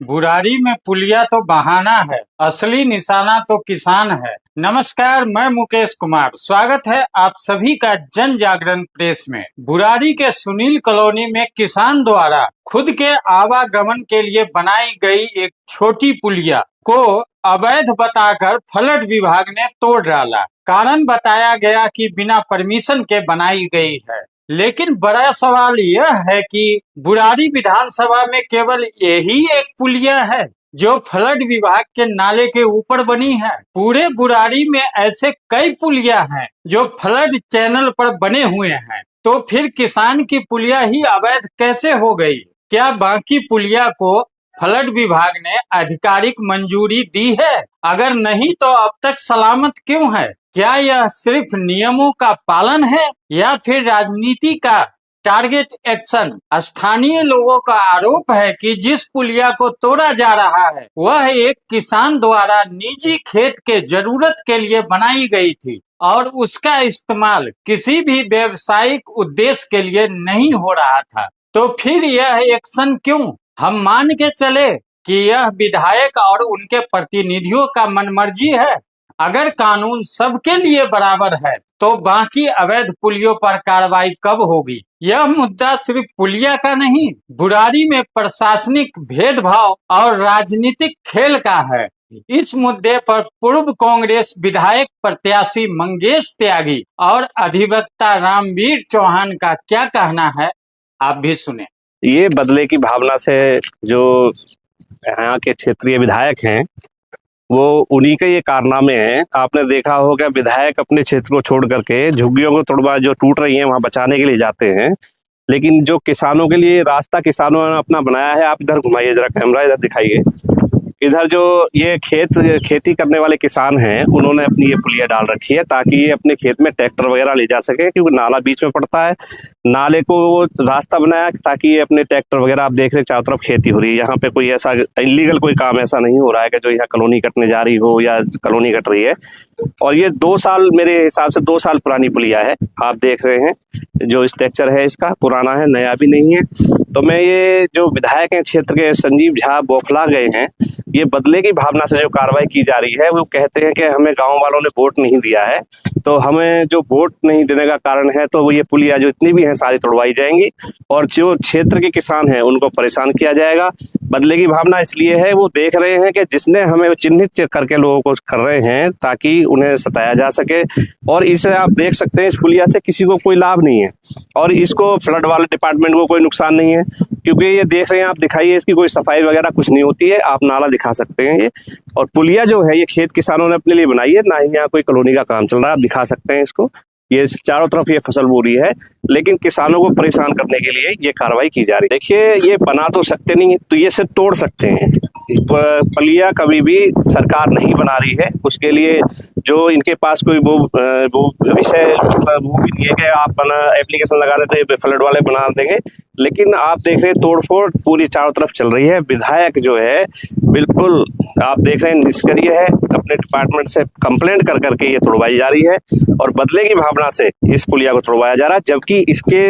बुराड़ी में पुलिया तो बहाना है, असली निशाना तो किसान है। नमस्कार, मैं मुकेश कुमार। स्वागत है आप सभी का जन जागरण प्रेस में। बुराड़ी के सुनील कॉलोनी में किसान द्वारा खुद के आवागमन के लिए बनाई गई एक छोटी पुलिया को अवैध बताकर फ्लड विभाग ने तोड़ डाला। कारण बताया गया कि बिना परमिशन के बनाई गई है। लेकिन बड़ा सवाल यह है कि बुराड़ी विधानसभा में केवल यही एक पुलिया है जो फ्लड विभाग के नाले के ऊपर बनी है। पूरे बुराड़ी में ऐसे कई पुलिया हैं जो फ्लड चैनल पर बने हुए हैं। तो फिर किसान की पुलिया ही अवैध कैसे हो गई? क्या बाकी पुलिया को फ्लड विभाग ने आधिकारिक मंजूरी दी है? अगर नहीं तो अब तक सलामत क्यों है? क्या यह सिर्फ नियमों का पालन है या फिर राजनीति का टारगेट एक्शन? स्थानीय लोगों का आरोप है कि जिस पुलिया को तोड़ा जा रहा है वह एक किसान द्वारा निजी खेत के जरूरत के लिए बनाई गई थी और उसका इस्तेमाल किसी भी व्यवसायिक उद्देश्य के लिए नहीं हो रहा था। तो फिर यह एक्शन क्यों? हम मान के चले कि यह विधायक और उनके प्रतिनिधियों का मनमर्जी है। अगर कानून सबके लिए बराबर है तो बाकी अवैध पुलियों पर कार्रवाई कब होगी? यह मुद्दा सिर्फ पुलिया का नहीं, बुराड़ी में प्रशासनिक भेदभाव और राजनीतिक खेल का है। इस मुद्दे पर पूर्व कांग्रेस विधायक प्रत्याशी मंगेश त्यागी और अधिवक्ता रामवीर चौहान का क्या कहना है, आप भी सुने। ये बदले की भावना से जो यहाँ के क्षेत्रीय विधायक हैं वो उन्हीं के ये कारनामे हैं। आपने देखा होगा विधायक अपने क्षेत्र को छोड़ करके झुग्गियों को तोड़वा जो टूट रही हैं वहां बचाने के लिए जाते हैं, लेकिन जो किसानों के लिए रास्ता किसानों ने अपना बनाया है। आप इधर घुमाइए जरा कैमरा, इधर दिखाइए। इधर जो ये खेती करने वाले किसान हैं उन्होंने अपनी ये पुलिया डाल रखी है ताकि ये अपने खेत में ट्रैक्टर वगैरह ले जा सके, क्योंकि नाला बीच में पड़ता है। नाले को वो रास्ता बनाया ताकि ये अपने ट्रैक्टर वगैरह, आप देख रहे हैं चारों तरफ खेती हो रही है। यहाँ पे कोई ऐसा इलीगल कोई काम ऐसा नहीं हो रहा है कि जो यहाँ कॉलोनी कटने जा रही हो या कॉलोनी कट रही है। और ये 2 साल, मेरे हिसाब से 2 साल पुरानी पुलिया है। आप देख रहे हैं जो स्ट्रक्चर है इसका पुराना है, नया भी नहीं है। तो मैं ये जो विधायक हैं क्षेत्र के संजीव झा बौखला गए हैं, ये बदले की भावना से जो कार्रवाई की जा रही है। वो कहते हैं कि हमें गांव वालों ने वोट नहीं दिया है, तो हमें जो वोट नहीं देने का कारण है तो ये पुलिया जो इतनी भी हैं सारी तोड़वाई जाएंगी और जो क्षेत्र के किसान हैं उनको परेशान किया जाएगा। बदले की भावना इसलिए है, वो देख रहे हैं कि जिसने हमें चिन्हित करके लोगों को कर रहे हैं ताकि उन्हें सताया जा सके। और इसे आप देख सकते हैं इस पुलिया से किसी को कोई लाभ नहीं है और इसको फ्लड वाले डिपार्टमेंट को कोई नुकसान नहीं है, क्योंकि ये देख रहे हैं आप, दिखाइए, इसकी कोई सफाई वगैरह कुछ नहीं होती है। आप नाला दिखा सकते हैं ये। और पुलिया जो है ये खेत किसानों ने अपने लिए बनाई है, ना ही यहाँ कोई कॉलोनी का काम चल रहा है। आप दिखा सकते हैं इसको, ये चारों तरफ ये फसल बो रही है, लेकिन किसानों को परेशान करने के लिए ये कार्रवाई की जा रही है। देखिए, ये बना तो सकते नहीं है, तो ये सिर्फ तोड़ सकते हैं। पुलिया कभी भी सरकार नहीं बना रही है, उसके लिए जो इनके पास कोई वो विषय वो भी नहीं है कि आप एप्लीकेशन लगा देते हैं फ्लड वाले बना देंगे। लेकिन आप देख रहे हैं तोड़फोड़ पूरी चारों तरफ चल रही है। विधायक जो है बिल्कुल आप देख रहे हैं निष्क्रिय है, अपने डिपार्टमेंट से कंप्लेंट कर करके ये तोड़वाई जा रही है और बदले की भावना से इस पुलिया को तोड़वाया जा रहा है, जबकि इसके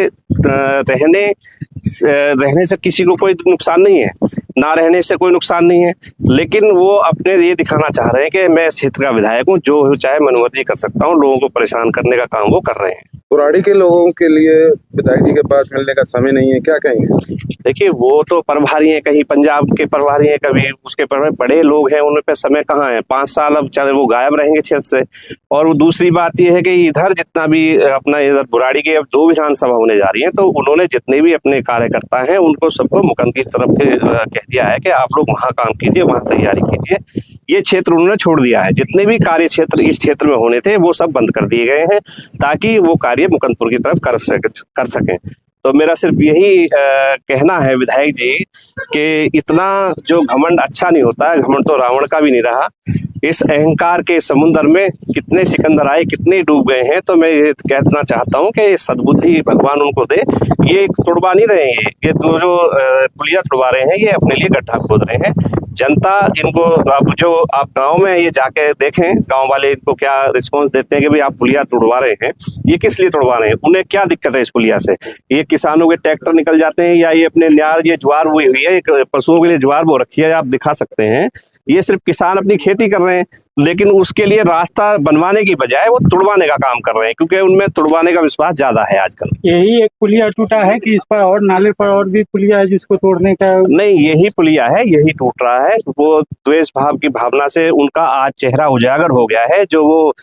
रहने से किसी को कोई नुकसान नहीं है, ना रहने से कोई नुकसान नहीं है। लेकिन वो अपने ये दिखाना चाह रहे हैं कि मैं इस क्षेत्र का विधायक हूँ, जो चाहे मनमर्जी कर सकता हूँ। लोगों को परेशान करने का काम वो कर रहे हैं। बुराड़ी के लोगों के लिए विधायक जी के पास मिलने का समय नहीं है, क्या कहेंगे? देखिए, वो तो प्रभारी हैं, कहीं पंजाब के प्रभारी हैं, कभी उसके बड़े लोग हैं, उन पे समय कहाँ है। 5 साल अब चले वो गायब रहेंगे क्षेत्र से। और वो दूसरी बात ये है कि इधर जितना भी अपना इधर बुराड़ी के अब 2 विधानसभा होने जा रही है, तो उन्होंने जितने भी अपने कार्यकर्ता हैं उनको सबको मुकम की तरफ कह दिया है कि आप लोग वहाँ काम कीजिए, वहाँ तैयारी कीजिए। ये क्षेत्र उन्होंने छोड़ दिया है। जितने भी कार्य क्षेत्र इस क्षेत्र में होने थे वो सब बंद कर दिए गए हैं ताकि वो कार्य मुकंदपुर की तरफ कर सकें। तो मेरा सिर्फ यही कहना है विधायक जी कि इतना जो घमंड अच्छा नहीं होता है। घमंड तो रावण का भी नहीं रहा। इस अहंकार के समुद्र में कितने सिकंदर आए, कितने डूब गए हैं। तो मैं ये कहना चाहता हूँ कि सद्बुद्धि भगवान उनको दे। ये तुड़वा नहीं रहे हैं, ये जो पुलिया तुड़वा रहे हैं, ये अपने लिए गड्ढा खोद रहे हैं। जनता इनको, अब जो आप गांव में ये जाके देखें, गांव वाले इनको क्या रिस्पॉन्स देते हैं कि भाई आप पुलिया तुड़वा रहे हैं, ये किस लिए तुड़वा रहे हैं, उन्हें क्या दिक्कत है इस पुलिया से। ये किसानों के ट्रैक्टर निकल जाते हैं, या ये अपने न्यार, ये ज्वार बोई हुई है, पशुओं के लिए ज्वार बो रखी है, आप दिखा सकते हैं। ये सिर्फ किसान अपनी खेती कर रहे हैं, लेकिन उसके लिए रास्ता बनवाने की बजाय वो तुड़वाने का काम कर रहे हैं, क्योंकि उनमें तुड़वाने का विश्वास ज्यादा है आजकल। यही एक पुलिया टूटा है कि इस पर और नाले पर और भी पुलिया है जिसको तोड़ने का? नहीं, यही पुलिया है, यही टूट रहा है। वो द्वेष भाव की भावना से उनका आज चेहरा उजागर हो गया है। जो वो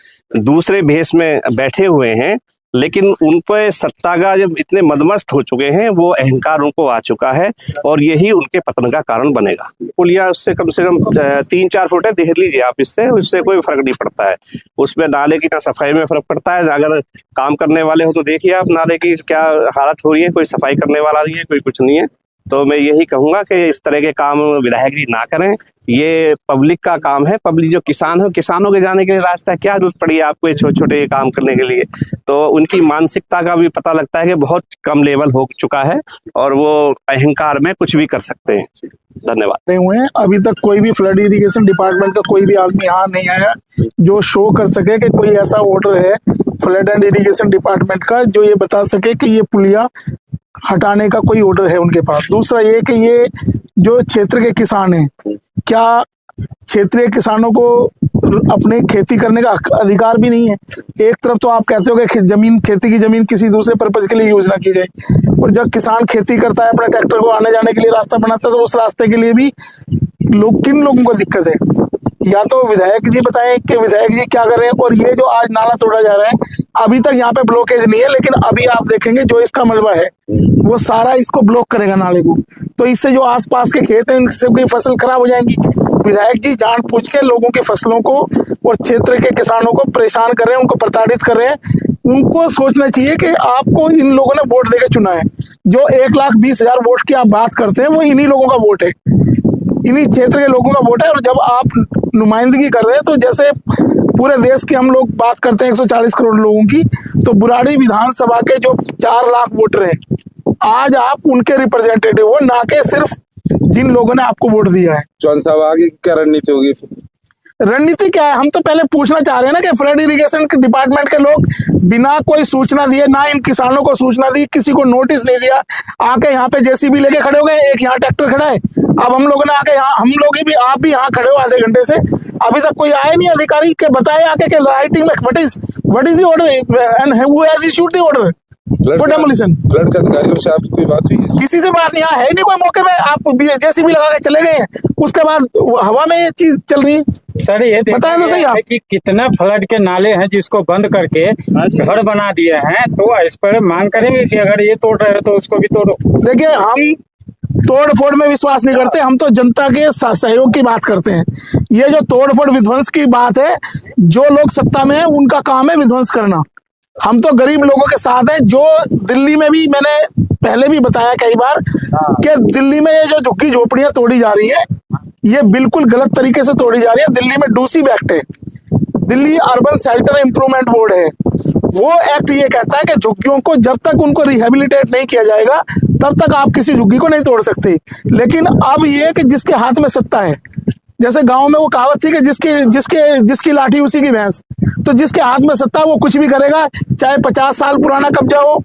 दूसरे भेष में बैठे हुए हैं, लेकिन उन पर सत्ता का जब इतने मदमस्त हो चुके हैं, वो अहंकार उनको आ चुका है, और यही उनके पतन का कारण बनेगा। पुलिया उससे कम से कम 3-4 फुट है, देख लीजिए आप, इससे कोई फर्क नहीं पड़ता है। उसमें नाले की ना सफाई में फर्क पड़ता है। अगर काम करने वाले हो तो देखिए आप नाले की क्या हालत हो रही है, कोई सफाई करने वाला नहीं है, कोई कुछ नहीं है। तो मैं यही कहूंगा कि इस तरह के काम विधायक जी ना करें। ये पब्लिक का काम है। पब्लिक जो किसान है, किसानों के जाने के लिए रास्ता है, क्या जरूरत पड़ी है आपको ये छोटे छोटे काम करने के लिए। तो उनकी मानसिकता का भी पता लगता है कि बहुत कम लेवल हो चुका है, और वो अहंकार में कुछ भी कर सकते हैं। धन्यवाद। नहीं हुए हैं अभी तक। कोई भी फ्लड इरिगेशन डिपार्टमेंट का कोई भी आदमी यहाँ नहीं आया जो शो कर सके कि कोई ऐसा ऑर्डर है फ्लड एंड इरिगेशन डिपार्टमेंट का जो ये बता सके कि ये पुलिया हटाने का कोई ऑर्डर है उनके पास। दूसरा ये कि ये जो क्षेत्र के किसान हैं, क्या क्षेत्रीय किसानों को अपने खेती करने का अधिकार भी नहीं है? एक तरफ तो आप कहते हो कि जमीन, खेती की जमीन किसी दूसरे पर्पज के लिए यूज ना की जाए, और जब किसान खेती करता है, अपने ट्रैक्टर को आने जाने के लिए रास्ता बनाता है, तो उस रास्ते के लिए भी किन लोगों को दिक्कत है? या तो विधायक जी बताएं कि विधायक जी क्या कर रहे हैं। और ये जो आज नाला तोड़ा जा रहा है, अभी तक यहाँ पे ब्लॉकेज नहीं है, लेकिन अभी आप देखेंगे जो इसका मलबा है वो सारा इसको ब्लॉक करेगा नाले को। तो इससे जो आसपास के खेत हैं, इनसे सबकी फसल खराब हो जाएंगी। विधायक जी जानबूझ के लोगों की फसलों को और क्षेत्र के किसानों को परेशान कर रहे हैं, उनको प्रताड़ित कर रहे हैं। उनको सोचना चाहिए कि आपको इन लोगों ने वोट देकर चुना है। जो 1,20,000 वोट की आप बात करते हैं, वो इन्हीं लोगों का वोट है, इन्हीं क्षेत्र के लोगों का वोट है। और जब आप नुमाइंदगी कर रहे हैं, तो जैसे पूरे देश की हम लोग बात करते हैं 140 करोड़ लोगों की, तो बुराड़ी विधानसभा के जो 4 लाख वोटर हैं, आज आप उनके रिप्रेजेंटेटिव हो, ना कि सिर्फ जिन लोगों ने आपको वोट दिया है। चौहान साहब, आगे क्या रणनीति होगी? रणनीति क्या है? हम तो पहले पूछना चाह रहे हैं ना कि फ्लड इरिगेशन के डिपार्टमेंट के लोग बिना कोई सूचना दिए, ना इन किसानों को सूचना दी, किसी को नोटिस नहीं दिया, आके यहाँ पे जेसीबी लेके खड़े हो गए। एक यहाँ ट्रैक्टर खड़ा है, अब हम लोगों ने आके यहाँ, हम लोग भी, आप भी यहाँ खड़े हो आधे घंटे से, अभी तक कोई आए नहीं अधिकारी के बताए आके कि राइटिंग में what is the order and who has issued the order for demolition. Flood के अधिकारियों से आपकी कोई बात हुई? किसी से बात नहीं, यहाँ है नहीं कोई मौके पे, आप जेसीबी लगा के चले गए हैं, उसके बाद हवा में ये चीज चल रही है। सर ये बताएं तो सही आप कि कितना फ्लड के नाले हैं जिसको बंद करके घर बना दिए हैं, तो इस पर मांग करेंगे कि अगर ये तोड़ रहे हो तो उसको भी तोड़ो। देखिए, हम तोड़ फोड़ में विश्वास नहीं करते, हम तो जनता के सहयोग की बात करते हैं। ये जो तोड़ फोड़ विध्वंस की बात है, जो लोग सत्ता में है उनका काम है विध्वंस करना। हम तो गरीब लोगों के साथ हैं। जो दिल्ली में भी, मैंने पहले भी बताया कई बार कि दिल्ली में ये जो झुग्गी झोपड़ियां तोड़ी जा रही है, ये बिल्कुल गलत तरीके से तोड़ी जा रही है। दिल्ली में डूसीब एक्ट है, Delhi urban shelter improvement board है, वो एक्ट ये कहता है कि झुग्गियों को जब तक उनको रिहेबिलिटेट नहीं किया जाएगा, तब तक आप किसी झुग्गी को नहीं तोड़ सकते। लेकिन अब ये कि जिसके हाथ में सत्ता है, जैसे गांव में वो कहावत थी कि जिसकी लाठी उसी की भैंस, तो जिसके हाथ में सत्ता है वो कुछ भी करेगा, चाहे 50 साल पुराना कब्जा हो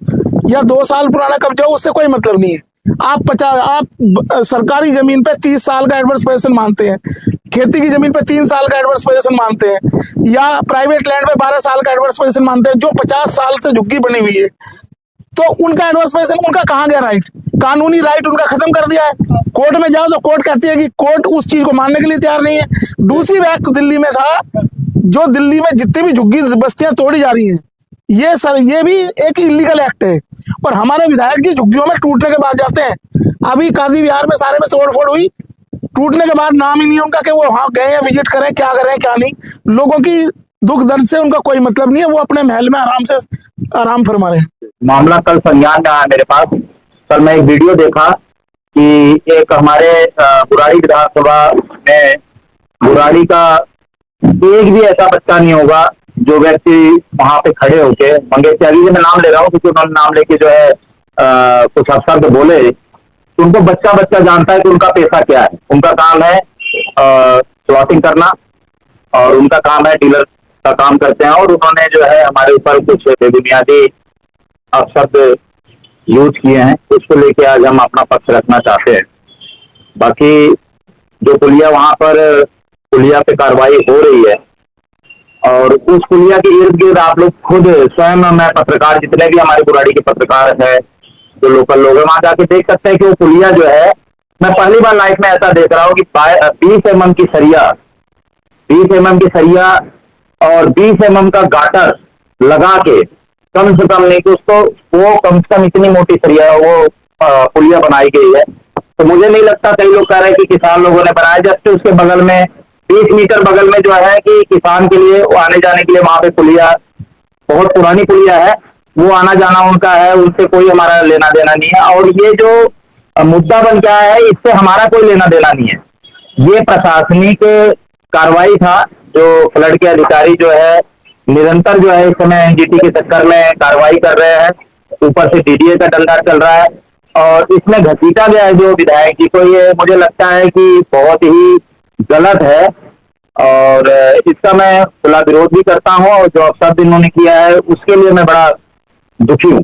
या 2 साल पुराना कब्जा हो, उससे कोई मतलब नहीं है। आप सरकारी जमीन पे 30 साल का एडवर्स पोजीशन मानते हैं, खेती की जमीन पे 3 साल का एडवर्स पोजीशन मानते हैं, या प्राइवेट लैंड पे 12 साल का एडवर्स पोजीशन मानते हैं, जो 50 साल से झुग्गी बनी हुई है, तो उनका एडवर्स पोजीशन, उनका कहाँ गया राइट? कानूनी राइट उनका खत्म कर दिया है। कोर्ट में जाओ तो कोर्ट कहती है कि कोर्ट उस चीज को मानने के लिए तैयार नहीं है। दूसरी एक्ट दिल्ली में था, जो दिल्ली में जितनी भी झुग्गी बस्तियां तोड़ी जा रही हैं, ये भी एक इलीगल एक्ट है। और हमारे विधायक जी झुग्गियों में टूटने के बाद जाते हैं। अभी काजी विहार में सारे में तोड़फोड़ हुई, टूटने के बाद नाम ही नहीं उनका कि वो वहां गए हैं, विजिट करें, क्या करें क्या नहीं। लोगों की दुख दर्द से उनका कोई मतलब नहीं है, वो अपने महल में आराम फरमा रहे हैं। मामला कल संज्ञान में आया मेरे पास। कल मैं एक वीडियो देखा कि एक हमारे बुराड़ी विधानसभा में बुराड़ी का एक भी ऐसा बच्चा नहीं होगा जो व्यक्ति वहां पे खड़े होके मंगेश त्यागी जी मैं नाम ले रहा हूँ क्योंकि उन्होंने नाम लेके जो है कुछ शब्द बोले, तो उनको बच्चा बच्चा जानता है कि उनका पेशा क्या है। उनका काम है प्लॉटिंग करना और उनका काम है डीलर का काम करते हैं, और उन्होंने जो है हमारे ऊपर कुछ बेबुनियादी अपशब्द यूज किए हैं, उसको लेके आज हम अपना पक्ष रखना चाहते हैं। बाकी जो पुलिया वहां पर पुलिया पे कार्रवाई हो रही है और उस पुलिया के इर्द गिर्द आप लोग खुद स्वयं, मैं पत्रकार जितने भी हमारे बुराड़ी के पत्रकार हैं जो लोकल लोग हैं वहां जाके देख सकते हैं कि वो पुलिया जो है, मैं पहली बार लाइफ में ऐसा देख रहा हूँ कि 20 mm की सरिया, 20 mm की सरिया और 20 mm का गाटर लगा के, कम से कम नहीं कि उसको वो कम से कम इतनी मोटी सरिया वो पुलिया बनाई गई है। तो मुझे नहीं लगता, कई लोग कह रहे हैं कि किसान लोगों ने बनाया, जबकि उसके बगल में 20 मीटर बगल में जो है कि किसान के लिए वो आने जाने के लिए वहां पे पुलिया, बहुत पुरानी पुलिया है, वो आना जाना उनका है, उनसे कोई हमारा लेना देना नहीं है। और ये जो मुद्दा बन गया है इससे हमारा कोई लेना देना नहीं है, ये प्रशासनिक कार्रवाई था जो फ्लड के अधिकारी जो है निरंतर जो है इस समय एनजीटी के चक्कर में कार्रवाई कर रहे हैं, ऊपर से डीडीए का डंडा चल रहा है और इसमें घसीटा गया है जो विधायक जी को। ये मुझे लगता है कि बहुत ही गलत है और इसका मैं खुला विरोध भी करता हूं, और जो अपशब्द इन्होंने किया है उसके लिए मैं बड़ा दुखी हूं।